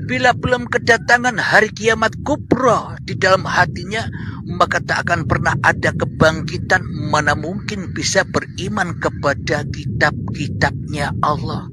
Bila belum kedatangan hari kiamat kubra di dalam hatinya, maka tak akan pernah ada kebangkitan. Mana mungkin bisa beriman kepada kitab-kitabnya Allah.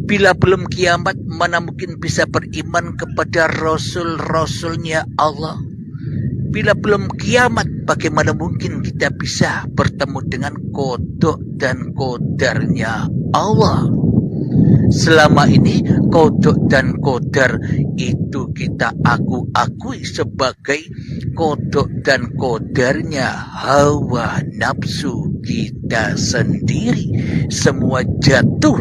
Bila belum kiamat, mana mungkin bisa beriman kepada rasul-rasulnya Allah. Bila belum kiamat, bagaimana mungkin kita bisa bertemu dengan kodok dan kodarnya Allah. Selama ini kodok dan kodar itu kita akui sebagai kodok dan kodarnya hawa nafsu kita sendiri. Semua jatuh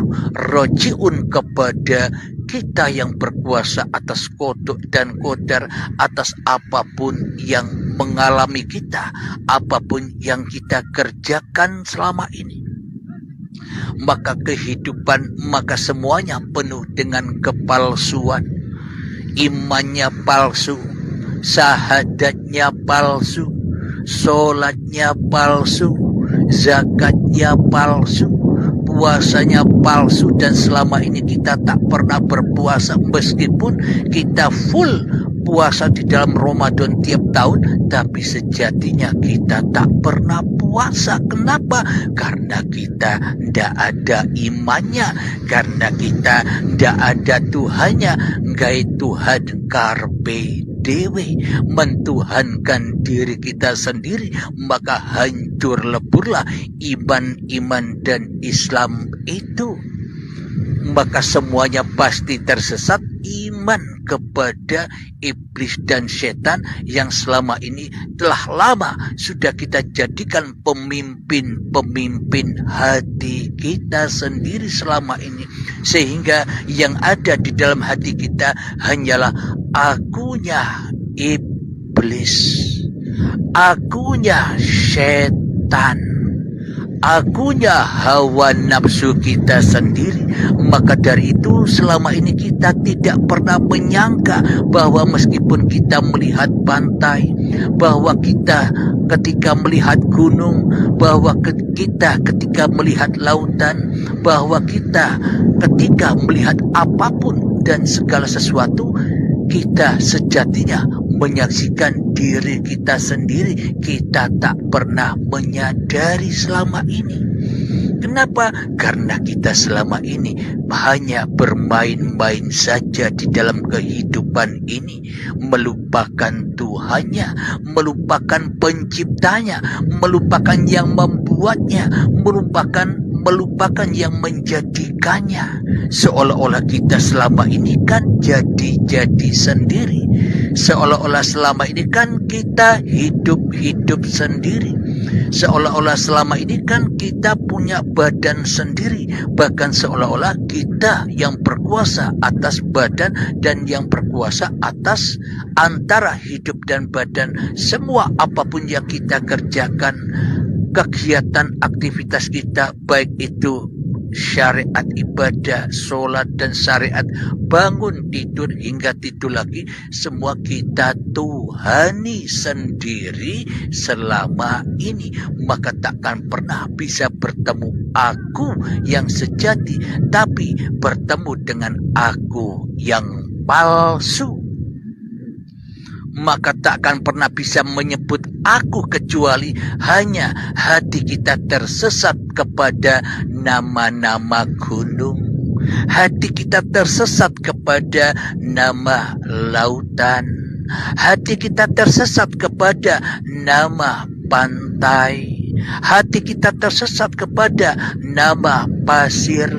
rojiun kepada kita yang berkuasa atas kodok dan kodar, atas apapun yang mengalami kita, apapun yang kita kerjakan selama ini. Maka kehidupan, maka semuanya penuh dengan kepalsuan. Imannya palsu, syahadatnya palsu, sholatnya palsu, zakatnya palsu, puasanya palsu. Dan selama ini kita tak pernah berpuasa, meskipun kita full puasa di dalam Ramadan tiap tahun, tapi sejatinya kita tak pernah puasa. Kenapa? Karena kita tidak ada imannya, karena kita tidak ada Tuhannya. Gai Tuhan karpe dewe, mentuhankan diri kita sendiri, maka hancur leburlah iman dan Islam itu. Maka semuanya pasti tersesat. Iman kepada iblis dan setan yang selama ini telah lama sudah kita jadikan pemimpin hati kita sendiri selama ini, sehingga yang ada di dalam hati kita hanyalah akunya iblis, akunya setan, akunya hawa nafsu kita sendiri. Maka dari itu selama ini kita tidak pernah menyangka bahwa meskipun kita melihat pantai, bahwa kita ketika melihat gunung, bahwa kita ketika melihat lautan, bahwa kita ketika melihat apapun dan segala sesuatu, kita sejatinya menyaksikan diri kita sendiri. Kita tak pernah menyadari selama ini. Kenapa? Karena kita selama ini hanya bermain-main saja di dalam kehidupan ini, melupakan Tuhannya, melupakan penciptanya, melupakan yang membuatnya, melupakan yang menjadikannya. Seolah-olah kita selama ini kan jadi sendiri. Seolah-olah selama ini kan kita hidup sendiri. Seolah-olah selama ini kan kita punya badan sendiri. Bahkan seolah-olah kita yang berkuasa atas badan dan yang berkuasa atas antara hidup dan badan. Semua apapun yang kita kerjakan, kegiatan aktivitas kita, baik itu syariat ibadah, sholat dan syariat bangun, tidur hingga tidur lagi, semua kita tuhani sendiri selama ini. Maka takkan pernah bisa bertemu aku yang sejati, tapi bertemu dengan aku yang palsu. Maka tak akan pernah bisa menyebut aku kecuali hanya hati kita tersesat kepada nama-nama gunung, hati kita tersesat kepada nama lautan, hati kita tersesat kepada nama pantai, hati kita tersesat kepada nama pasir,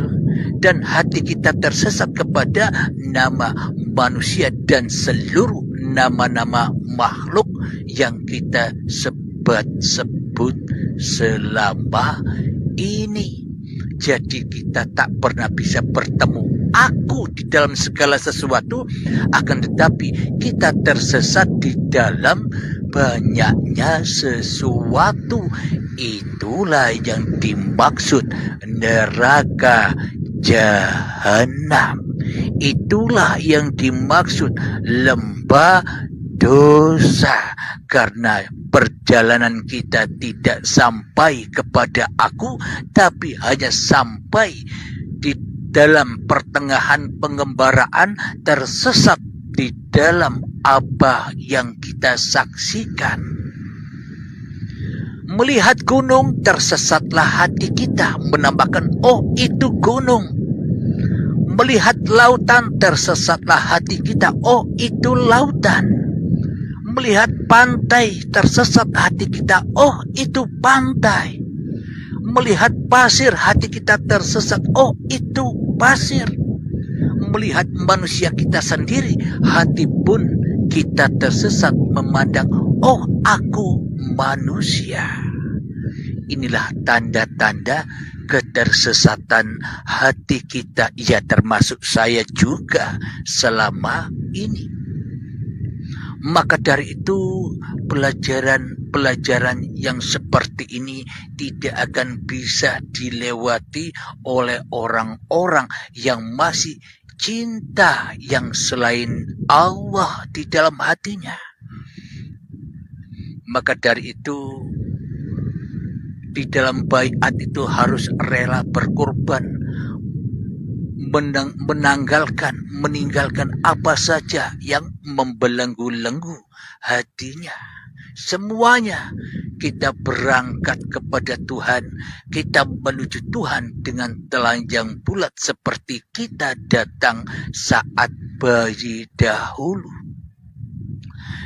dan hati kita tersesat kepada nama manusia dan seluruh nama-nama makhluk yang kita sebut selama ini. Jadi kita tak pernah bisa bertemu aku di dalam segala sesuatu, akan tetapi kita tersesat di dalam banyaknya sesuatu. Itulah yang dimaksud neraka jahanam. Itulah yang dimaksud lembah dosa. Karena perjalanan kita tidak sampai kepada aku, tapi hanya sampai di dalam pertengahan pengembaraan tersesat di dalam apa yang kita saksikan. Melihat gunung, tersesatlah hati kita, menambahkan, oh itu gunung. Melihat lautan, tersesatlah hati kita, oh itu lautan. Melihat pantai, tersesat hati kita, oh itu pantai. Melihat pasir, hati kita tersesat, oh itu pasir. Melihat manusia kita sendiri, hati pun kita tersesat memandang, oh aku manusia. Inilah tanda-tanda ketersesatan hati kita, ya termasuk saya juga selama ini. Maka dari itu pelajaran yang seperti ini tidak akan bisa dilewati oleh orang-orang yang masih cinta yang selain Allah di dalam hatinya. Maka dari itu di dalam baiat itu harus rela berkorban, meninggalkan apa saja yang membelenggu-lenggu hatinya. Semuanya kita berangkat kepada Tuhan, kita menuju Tuhan dengan telanjang bulat seperti kita datang saat bayi dahulu.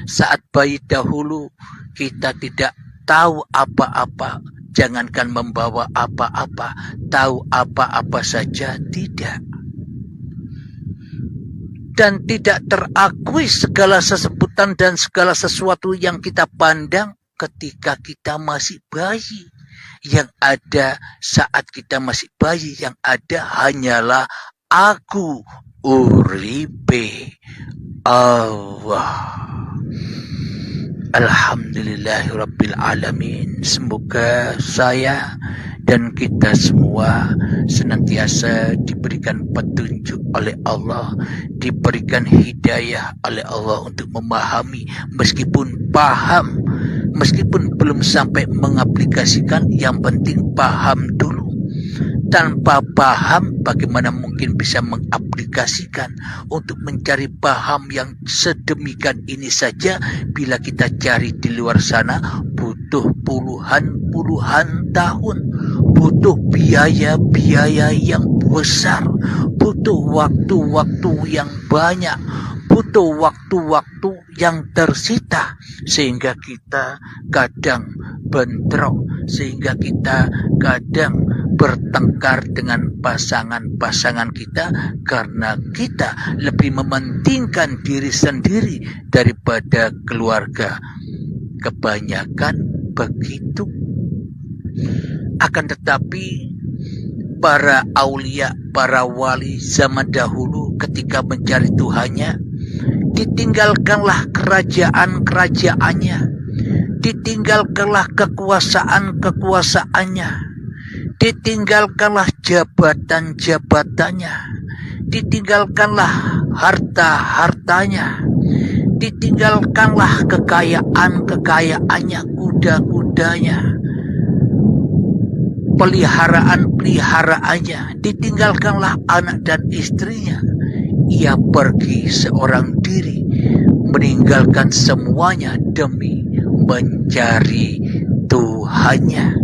Saat bayi dahulu kita tidak tahu apa-apa, jangankan membawa apa-apa, tahu apa-apa saja tidak. Dan tidak terakui segala sesebutan dan segala sesuatu yang kita pandang ketika kita masih bayi. Yang ada saat kita masih bayi, yang ada hanyalah aku uripe Allah. Alhamdulillahirabbil alamin. Semoga saya dan kita semua senantiasa diberikan petunjuk oleh Allah, diberikan hidayah oleh Allah untuk memahami, meskipun paham, meskipun belum sampai mengaplikasikan, yang penting paham dulu. Tanpa paham, bagaimana mungkin bisa mengaplikasikan? Untuk mencari paham yang sedemikian ini saja, bila kita cari di luar sana, butuh puluhan tahun, butuh biaya yang besar, butuh waktu-waktu yang banyak, butuh waktu-waktu yang tersita, sehingga kita kadang bentrok, sehingga kita kadang bertengkar dengan pasangan-pasangan kita karena kita lebih mementingkan diri sendiri daripada keluarga. Kebanyakan begitu. Akan tetapi para aulia, para wali zaman dahulu ketika mencari Tuhannya, ditinggalkanlah kerajaan-kerajaannya, ditinggalkanlah kekuasaan-kekuasaannya, ditinggalkanlah jabatan-jabatannya, ditinggalkanlah harta-hartanya, ditinggalkanlah kekayaan-kekayaannya, kuda-kudanya, peliharaan-peliharaannya, ditinggalkanlah anak dan istrinya. Ia pergi seorang diri, meninggalkan semuanya demi mencari Tuhannya.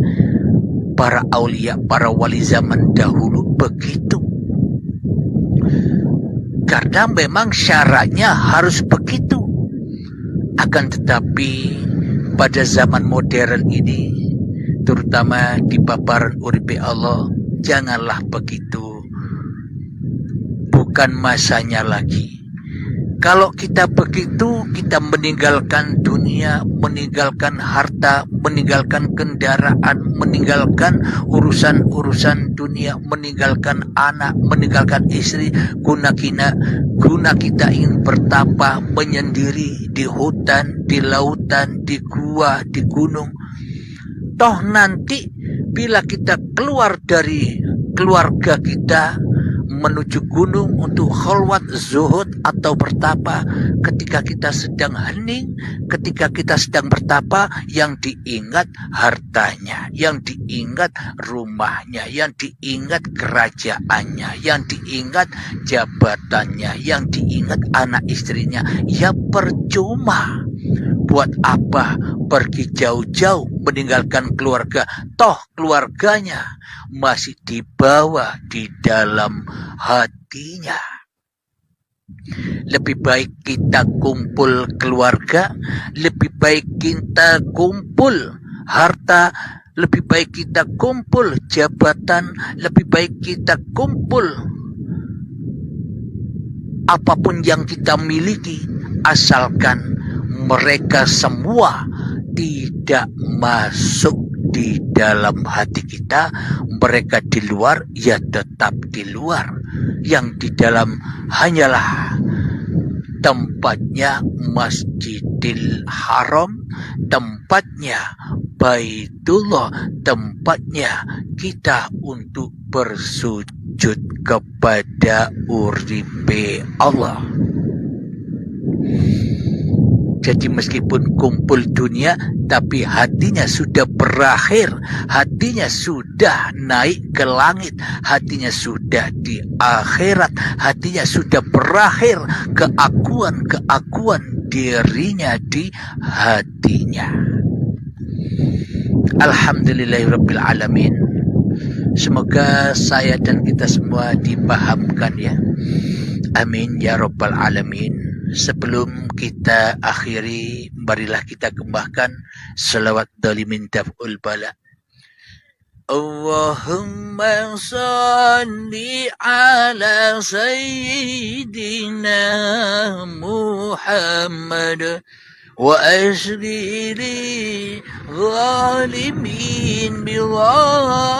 Para aulia, para wali zaman dahulu begitu. Karena memang syaratnya harus begitu. Akan tetapi pada zaman modern ini, terutama di paparan uripe Allah, janganlah begitu. Bukan masanya lagi. Kalau kita begitu, kita meninggalkan dunia, meninggalkan harta, meninggalkan kendaraan, meninggalkan urusan-urusan dunia, meninggalkan anak, meninggalkan istri, guna kita ingin bertapa, menyendiri di hutan, di lautan, di gua, di gunung. Toh nanti bila kita keluar dari keluarga kita, menuju gunung untuk khalwat, zuhud atau bertapa. Ketika kita sedang hening, ketika kita sedang bertapa, yang diingat hartanya, yang diingat rumahnya, yang diingat kerajaannya, yang diingat jabatannya, yang diingat anak istrinya. Ya percuma. Buat apa pergi jauh-jauh meninggalkan keluarga? Toh keluarganya masih dibawa di dalam hatinya. Lebih baik kita kumpul keluarga, lebih baik kita kumpul harta, lebih baik kita kumpul jabatan, lebih baik kita kumpul apapun yang kita miliki, asalkan mereka semua tidak masuk di dalam hati kita. Mereka di luar, ya tetap di luar. Yang di dalam hanyalah tempatnya Masjidil Haram, tempatnya Baitullah, tempatnya kita untuk bersujud kepada uripe Allah. Jadi meskipun kumpul dunia, tapi hatinya sudah berakhir, hatinya sudah naik ke langit, hatinya sudah di akhirat, hatinya sudah berakhir keakuan dirinya di hatinya. Alhamdulillahirabbil alamin. Semoga saya dan kita semua dipahamkan ya. Amin ya rabbal alamin. Sebelum kita akhiri, marilah kita kembangkan selawat dalimin taf'ul bala. Allahumma salli ala sayyidina Muhammad wa asrili zalimin bizalimin.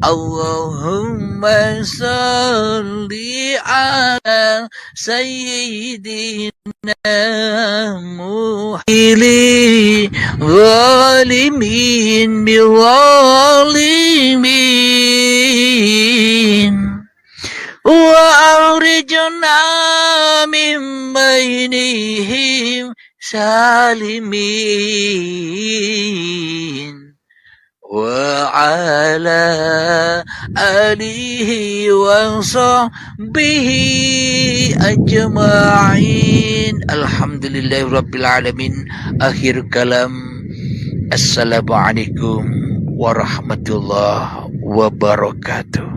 Allahumma salli ala sayyidina Muhammad zalimin bizalimin wa akhrijna min bainihim salimin wa ala alihi wa sahbihi ajma'in. Alhamdulillahirabbil alamin. Akhir kalam. Assalamualaikum warahmatullahi wabarakatuh.